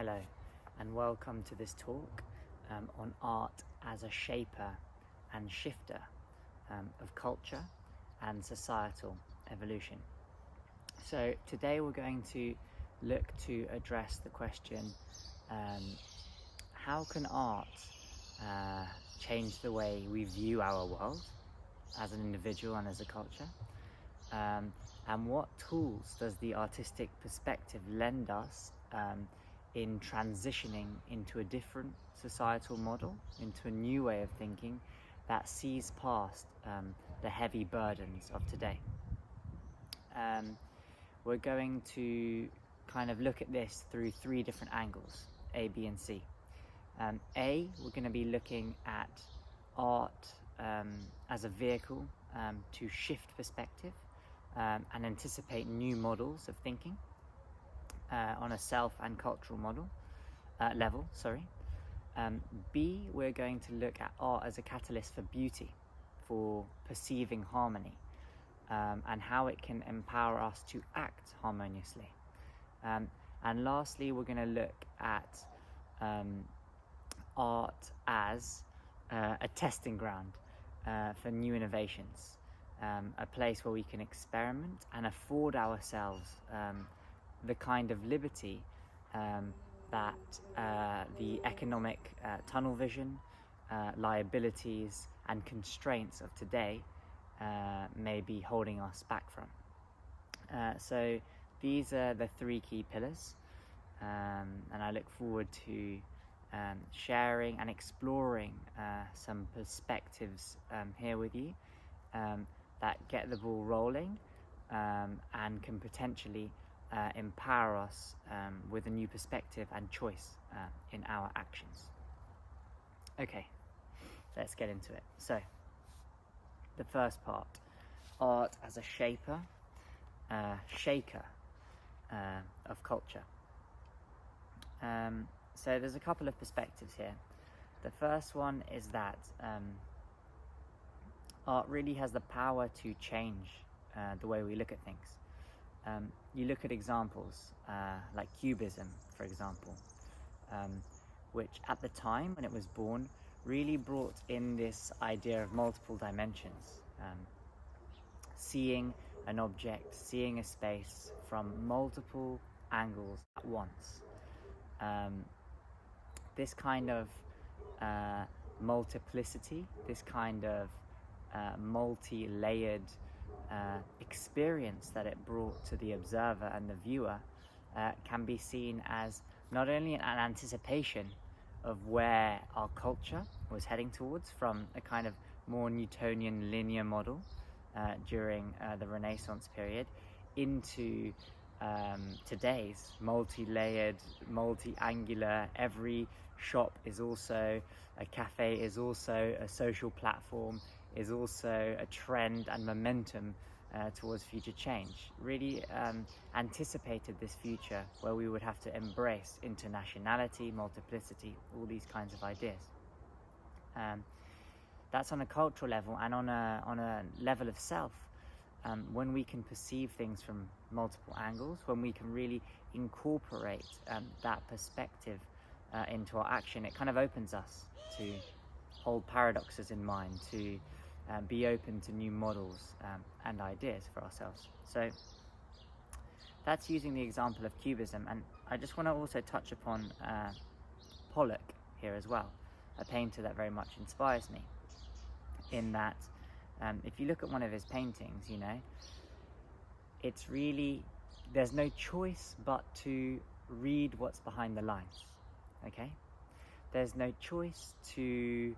Hello and welcome to this talk on art as a shaper and shifter of culture and societal evolution. So today we're going to look to address the question, how can art change the way we view our world as an individual and as a culture? And what tools does the artistic perspective lend us in transitioning into a different societal model, into a new way of thinking that sees past the heavy burdens of today? We're going to kind of look at this through three different angles, A, B, and C. A, we're going to be looking at art as a vehicle to shift perspective and anticipate new models of thinking on a self and cultural level. B, we're going to look at art as a catalyst for beauty, for perceiving harmony, and how it can empower us to act harmoniously. And lastly, we're going to look at art as a testing ground for new innovations, a place where we can experiment and afford ourselves the kind of liberty that the economic tunnel vision, liabilities and constraints of today may be holding us back from. So these are the three key pillars, and I look forward to sharing and exploring some perspectives here with you that get the ball rolling and can potentially empower us with a new perspective and choice in our actions. Okay, let's get into it. So, the first part, art as a shaker of culture. So there's a couple of perspectives here. The first one is that art really has the power to change the way we look at things. You look at examples like cubism, for example, which at the time when it was born really brought in this idea of multiple dimensions, seeing an object, seeing a space from multiple angles at once. This kind of multiplicity, this kind of multi-layered experience that it brought to the observer and the viewer can be seen as not only an anticipation of where our culture was heading towards from a kind of more Newtonian linear model during the Renaissance period into today's multi-layered, multi-angular, every shop is also a cafe, is also a social platform, is also a trend and momentum towards future change. Really anticipated this future where we would have to embrace internationality, multiplicity, all these kinds of ideas. That's on a cultural level, and on a level of self. When we can perceive things from multiple angles, when we can really incorporate that perspective into our action, it kind of opens us to hold paradoxes in mind, to be open to new models and ideas for ourselves. So that's using the example of cubism, and I just want to also touch upon Pollock here as well, a painter that very much inspires me, in that if you look at one of his paintings, you know, it's really, there's no choice but to read what's behind the lines, okay? There's no choice to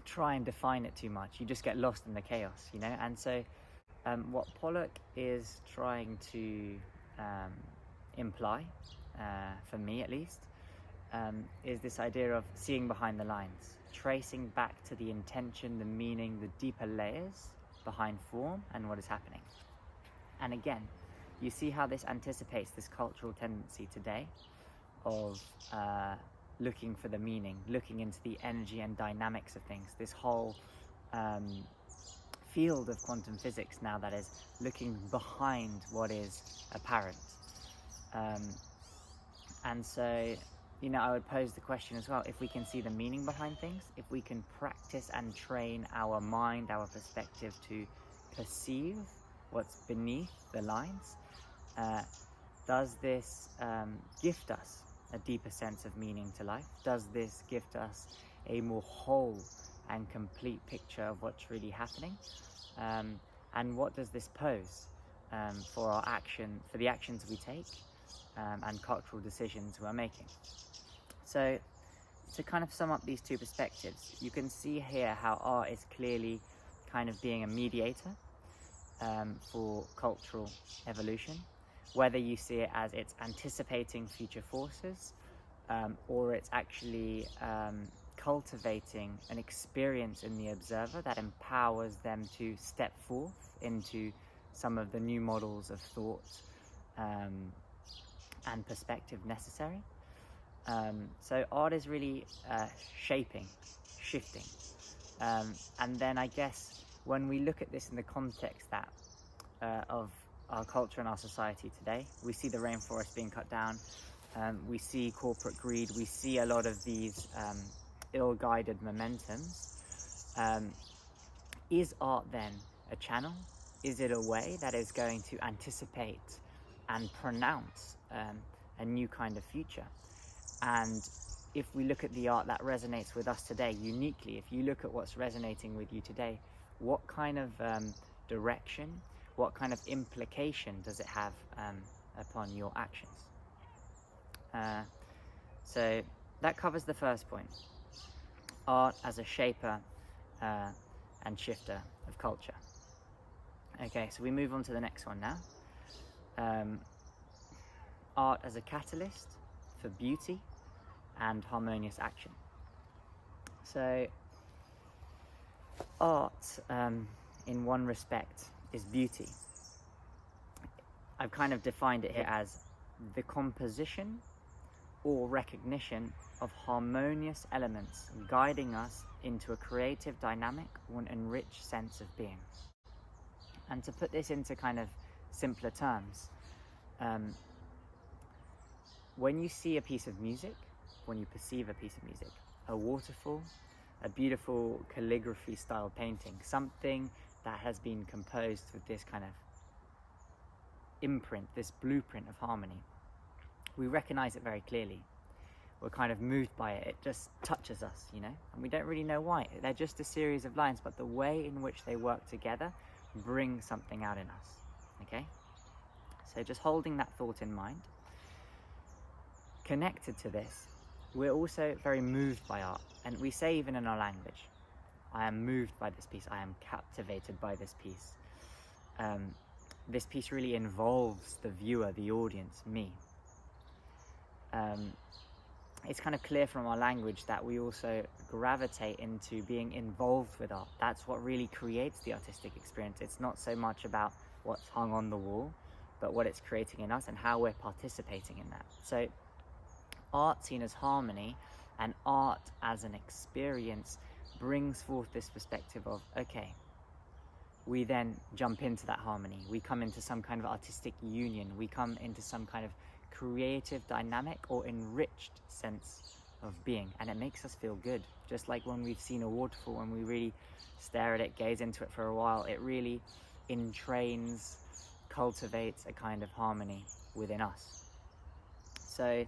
try and define it too much. You just get lost in the chaos, you know? And so what Pollock is trying to imply, for me at least, is this idea of seeing behind the lines, tracing back to the intention, the meaning, the deeper layers behind form and what is happening. And again, you see how this anticipates this cultural tendency today of looking for the meaning, looking into the energy and dynamics of things. This whole field of quantum physics now that is looking behind what is apparent. And so, I would pose the question as well, if we can see the meaning behind things, if we can practice and train our mind, our perspective to perceive what's beneath the lines, does this gift us a deeper sense of meaning to life? Does this gift us a more whole and complete picture of what's really happening? And what does this pose for the actions we take and cultural decisions we're making? So, to kind of sum up these two perspectives, you can see here how art is clearly kind of being a mediator for cultural evolution, whether you see it as it's anticipating future forces or it's actually cultivating an experience in the observer that empowers them to step forth into some of the new models of thought and perspective necessary. So art is really shaping, shifting. And then I guess when we look at this in the context of our culture and our society today, we see the rainforest being cut down, we see corporate greed, we see a lot of these ill-guided momentums. Is art then a channel? Is it a way that is going to anticipate and pronounce a new kind of future? And if we look at the art that resonates with us today uniquely, if you look at what's resonating with you today, what kind of direction, what kind of implication does it have upon your actions? So that covers the first point. Art as a shaper and shifter of culture. Okay, so we move on to the next one now. Art as a catalyst for beauty and harmonious action. So art, in one respect, is beauty. I've kind of defined it here as the composition or recognition of harmonious elements guiding us into a creative dynamic or an enriched sense of being. And to put this into kind of simpler terms, when you see a piece of music, when you perceive a piece of music, a waterfall, a beautiful calligraphy style painting, something that has been composed with this kind of imprint, this blueprint of harmony, we recognize it very clearly. We're kind of moved by it. It just touches us, and we don't really know why. They're just a series of lines, but the way in which they work together brings something out in us. Okay? So just holding that thought in mind. Connected to this, we're also very moved by art, and we say even in our language, I am moved by this piece, I am captivated by this piece. This piece really involves the viewer, the audience, me. It's kind of clear from our language that we also gravitate into being involved with art. That's what really creates the artistic experience. It's not so much about what's hung on the wall, but what it's creating in us and how we're participating in that. So art seen as harmony and art as an experience brings forth this perspective of, okay, we then jump into that harmony. We come into some kind of artistic union. We come into some kind of creative dynamic or enriched sense of being, and it makes us feel good. Just like when we've seen a waterfall, when we really stare at it, gaze into it for a while, it really entrains, cultivates a kind of harmony within us. So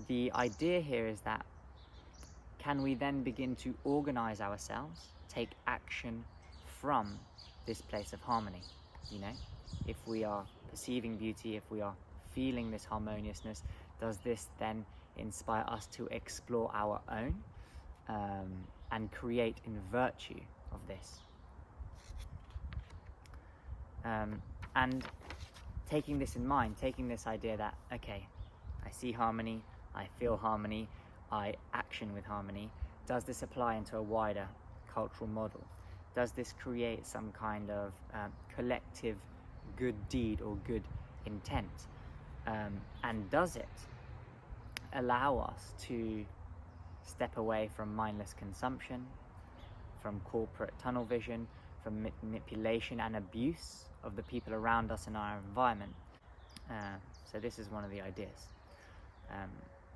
the idea here is that, can we then begin to organize ourselves, take action from this place of harmony? If we are perceiving beauty, if we are feeling this harmoniousness, does this then inspire us to explore our own and create in virtue of this? And taking this in mind, taking this idea that, okay, I see harmony, I feel harmony, I action with harmony, does this apply into a wider cultural model? Does this create some kind of collective good deed or good intent? And does it allow us to step away from mindless consumption, from corporate tunnel vision, from manipulation and abuse of the people around us in our environment? So this is one of the ideas.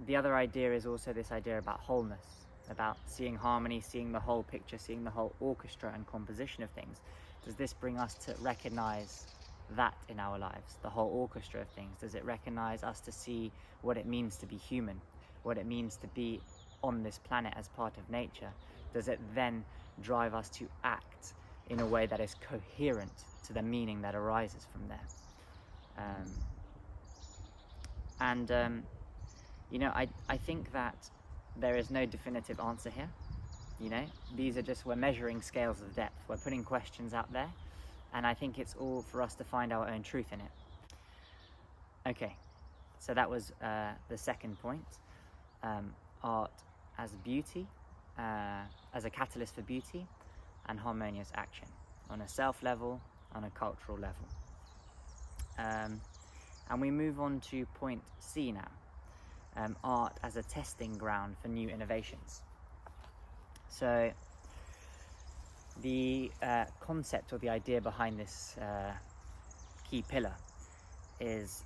The other idea is also this idea about wholeness, about seeing harmony, seeing the whole picture, seeing the whole orchestra and composition of things. Does this bring us to recognize that in our lives, the whole orchestra of things? Does it recognize us to see what it means to be human, what it means to be on this planet as part of nature? Does it then drive us to act in a way that is coherent to the meaning that arises from there? You know, I think that there is no definitive answer here. You know, these are just, we're measuring scales of depth, we're putting questions out there, and I think it's all for us to find our own truth in it. Okay, so that was the second point. Art as beauty, as a catalyst for beauty and harmonious action on a self level, on a cultural level. And we move on to point C now. Art as a testing ground for new innovations. So the concept or the idea behind this key pillar is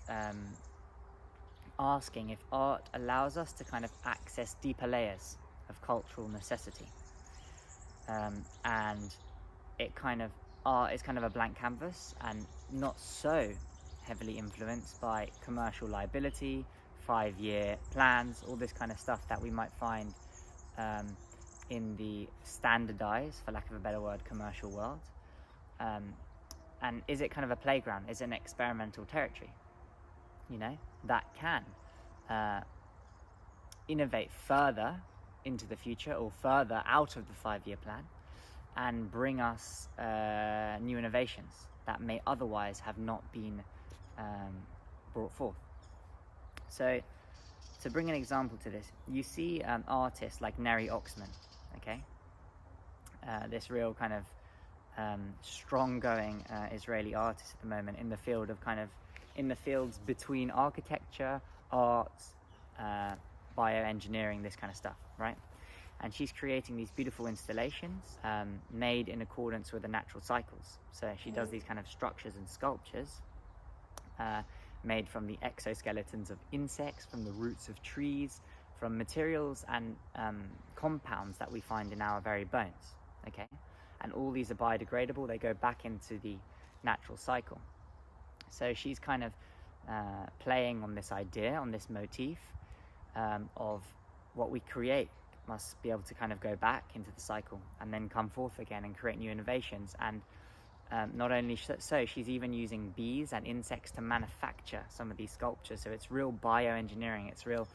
asking if art allows us to kind of access deeper layers of cultural necessity, and art is kind of a blank canvas and not so heavily influenced by commercial liability, 5-year plans, all this kind of stuff that we might find in the standardized, for lack of a better word, commercial world. And is it kind of a playground? Is it an experimental territory, you know, that can innovate further into the future or further out of the 5-year plan and bring us new innovations that may otherwise have not been brought forth? So to bring an example to this, you see artists like Neri Oxman, okay? This real kind of strong-going Israeli artist at the moment in the field of in the fields between architecture, arts, bioengineering, this kind of stuff, right? And she's creating these beautiful installations made in accordance with the natural cycles. So she does these kind of structures and sculptures made from the exoskeletons of insects, from the roots of trees, from materials and compounds that we find in our very bones, okay? And all these are biodegradable, they go back into the natural cycle. So she's kind of playing on this idea, on this motif of what we create must be able to kind of go back into the cycle and then come forth again and create new innovations. And not only so, she's even using bees and insects to manufacture some of these sculptures. So it's real bioengineering, it's real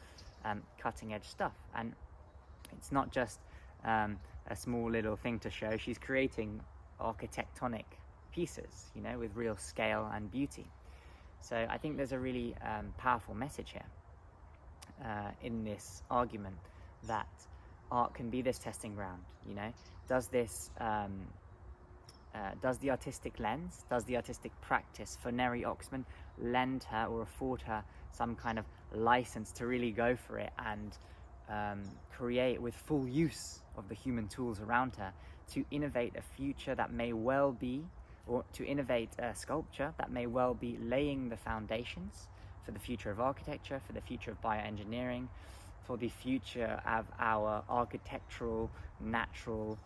cutting edge stuff. And it's not just a small little thing to show, she's creating architectonic pieces, you know, with real scale and beauty. So I think there's a really powerful message here in this argument that art can be this testing ground, you know. Does this does the artistic lens, does the artistic practice for Neri Oxman lend her or afford her some kind of license to really go for it and create with full use of the human tools around her to innovate a future that may well be, or to innovate a sculpture that may well be laying the foundations for the future of architecture, for the future of bioengineering, for the future of our architectural, natural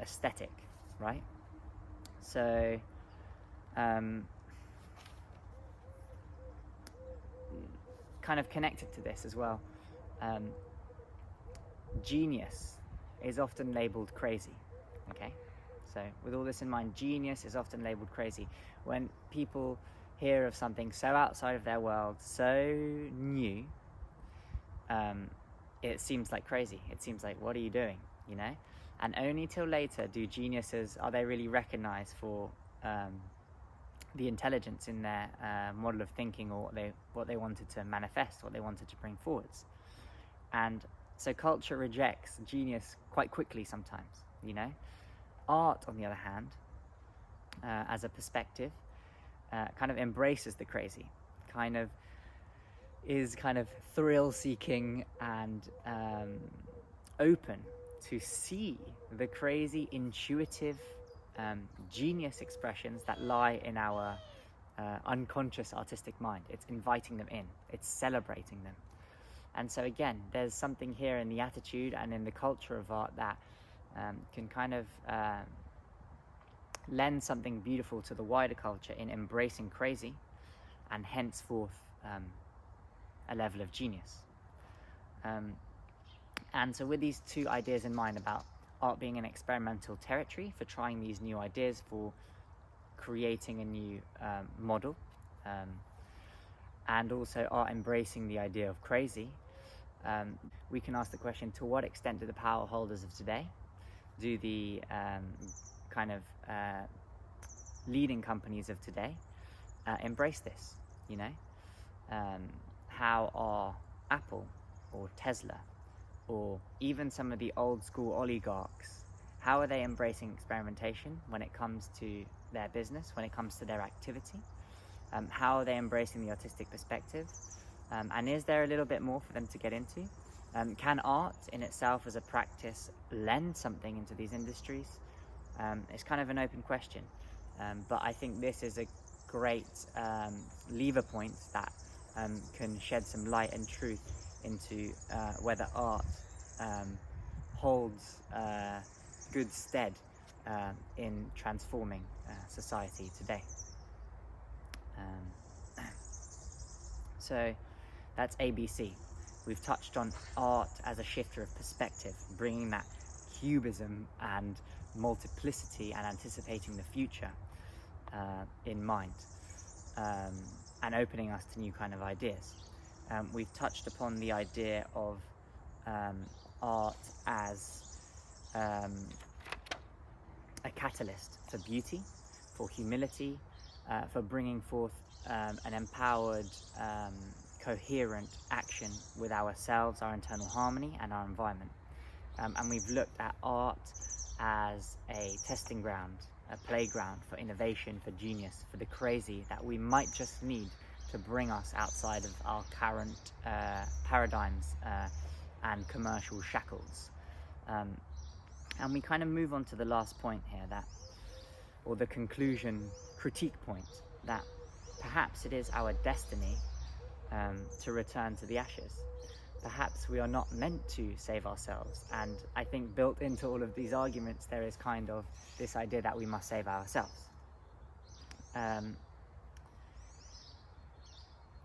aesthetic, right? So kind of connected to this as well, genius is often labeled crazy, okay? So with all this in mind, genius is often labeled crazy. When people hear of something so outside of their world, so new, it seems like crazy. It seems like, what are you doing, you know? And only till later do geniuses, are they really recognized for the intelligence in their model of thinking, or what they wanted to manifest, what they wanted to bring forwards. And so culture rejects genius quite quickly sometimes, you know? Art, on the other hand, as a perspective, kind of embraces the crazy, is kind of thrill-seeking and open to see the crazy, intuitive, genius expressions that lie in our unconscious artistic mind. It's inviting them in, it's celebrating them. And so again, there's something here in the attitude and in the culture of art that can kind of lend something beautiful to the wider culture in embracing crazy, and henceforth a level of genius. And so with these two ideas in mind about art being an experimental territory for trying these new ideas, for creating a new model, and also art embracing the idea of crazy, we can ask the question, to what extent do the power holders of today, do the kind of leading companies of today embrace this, you know? How are Apple or Tesla or even some of the old school oligarchs, how are they embracing experimentation when it comes to their business, when it comes to their activity? How are they embracing the artistic perspective? And is there a little bit more for them to get into? Can art in itself as a practice lend something into these industries? It's kind of an open question, but I think this is a great lever point that can shed some light and truth into whether art holds good stead in transforming society today. So that's ABC. We've touched on art as a shifter of perspective, bringing that cubism and multiplicity and anticipating the future in mind, and opening us to new kind of ideas. We've touched upon the idea of art as a catalyst for beauty, for humility, for bringing forth an empowered, coherent action with ourselves, our internal harmony and our environment. And we've looked at art as a testing ground, a playground for innovation, for genius, for the crazy that we might just need to bring us outside of our current paradigms and commercial shackles. And we kind of move on to the last point here, or the conclusion critique point, that perhaps it is our destiny to return to the ashes. Perhaps we are not meant to save ourselves, and I think built into all of these arguments there is kind of this idea that we must save ourselves. I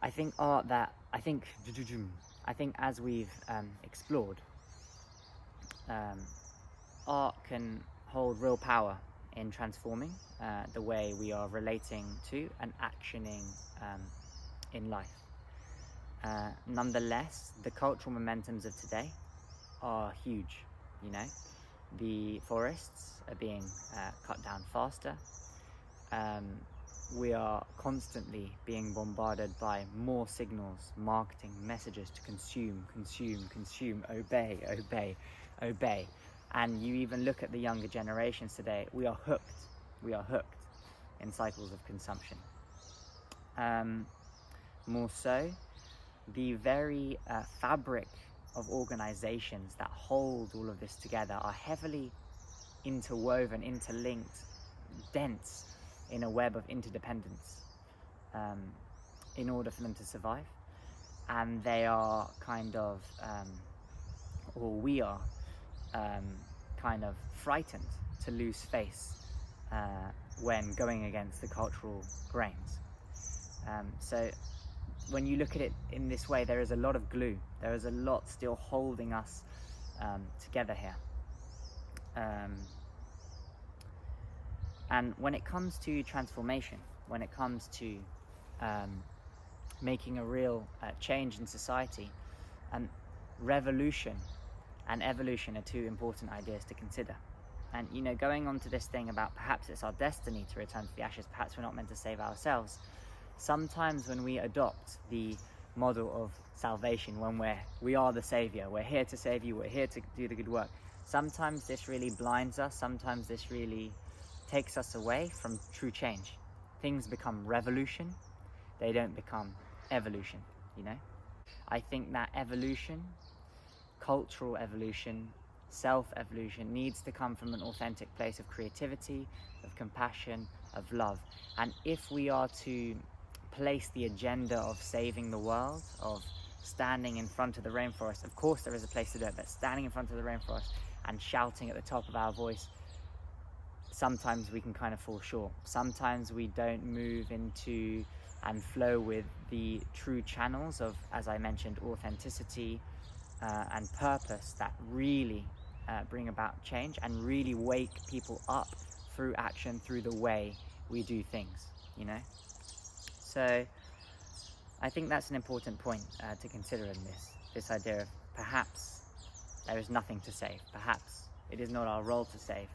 think as we've explored, art can hold real power in transforming the way we are relating to and actioning in life. Nonetheless, the cultural momentums of today are huge. You know, the forests are being cut down faster. We are constantly being bombarded by more signals, marketing, messages to consume, obey, obey, obey. And you even look at the younger generations today, we are hooked in cycles of consumption. More so, the very fabric of organizations that hold all of this together are heavily interwoven, interlinked, dense in a web of interdependence in order for them to survive. And they are kind of, or we are kind of frightened to lose face when going against the cultural grains. So when you look at it in this way, there is a lot of glue. There is a lot still holding us together here. And when it comes to transformation, when it comes to making a real change in society, revolution and evolution are two important ideas to consider. And, you know, going on to this thing about perhaps it's our destiny to return to the ashes, perhaps we're not meant to save ourselves. Sometimes when we adopt the model of salvation, when we are the savior, we're here to save you, we're here to do the good work, sometimes this really blinds us, sometimes this really takes us away from true change. Things become revolution, they don't become evolution, you know? I think that evolution, cultural evolution, self-evolution needs to come from an authentic place of creativity, of compassion, of love. And if we are to place the agenda of saving the world, of standing in front of the rainforest. Of course there is a place to do it, but standing in front of the rainforest and shouting at the top of our voice, sometimes we can kind of fall short. Sometimes we don't move into and flow with the true channels of, as I mentioned, authenticity and purpose that really bring about change and really wake people up through action, through the way we do things, you know? So I think that's an important point to consider in this idea of perhaps there is nothing to save. Perhaps it is not our role to save.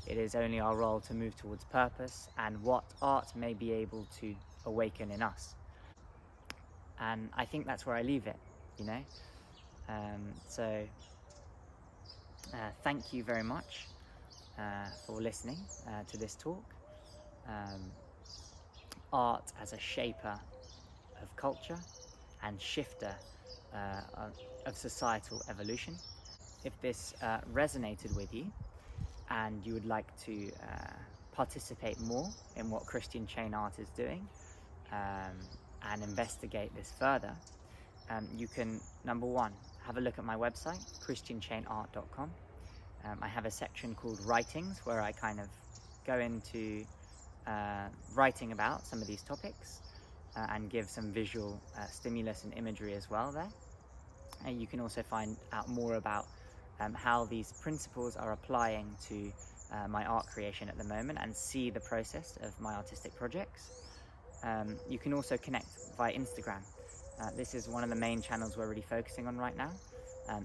It is only our role to move towards purpose and what art may be able to awaken in us. And I think that's where I leave it, you know? So thank you very much for listening to this talk. Art as a shaper of culture and shifter of societal evolution. If this resonated with you and you would like to participate more in what Christian chain art is doing and investigate this further, you can, number one, have a look at my website, christianchainart.com. I have a section called Writings where I kind of go into writing about some of these topics and give some visual stimulus and imagery as well there. And you can also find out more about how these principles are applying to my art creation at the moment and see the process of my artistic projects. You can also connect via Instagram. This is one of the main channels we're really focusing on right now,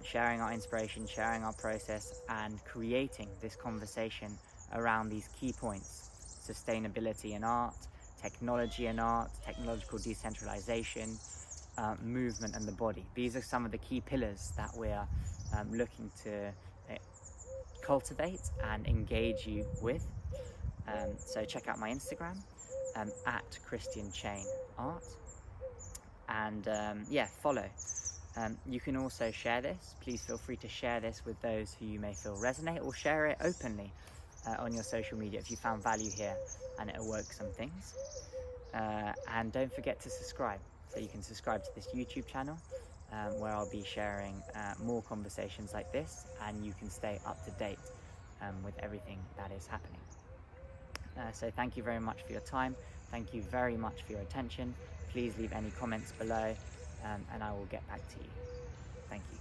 sharing our inspiration, sharing our process, and creating this conversation around these key points: sustainability in art, technology in art, technological decentralization, movement and the body. These are some of the key pillars that we're looking to cultivate and engage you with. So check out my Instagram at Christian Chain Art, and follow. You can also share this. Please feel free to share this with those who you may feel resonate, or share it openly on your social media if you found value here and it awoke some things. And don't forget to subscribe. So you can subscribe to this YouTube channel where I'll be sharing more conversations like this, and you can stay up to date with everything that is happening. So thank you very much for your time. Thank you very much for your attention. Please leave any comments below and I will get back to you. Thank you.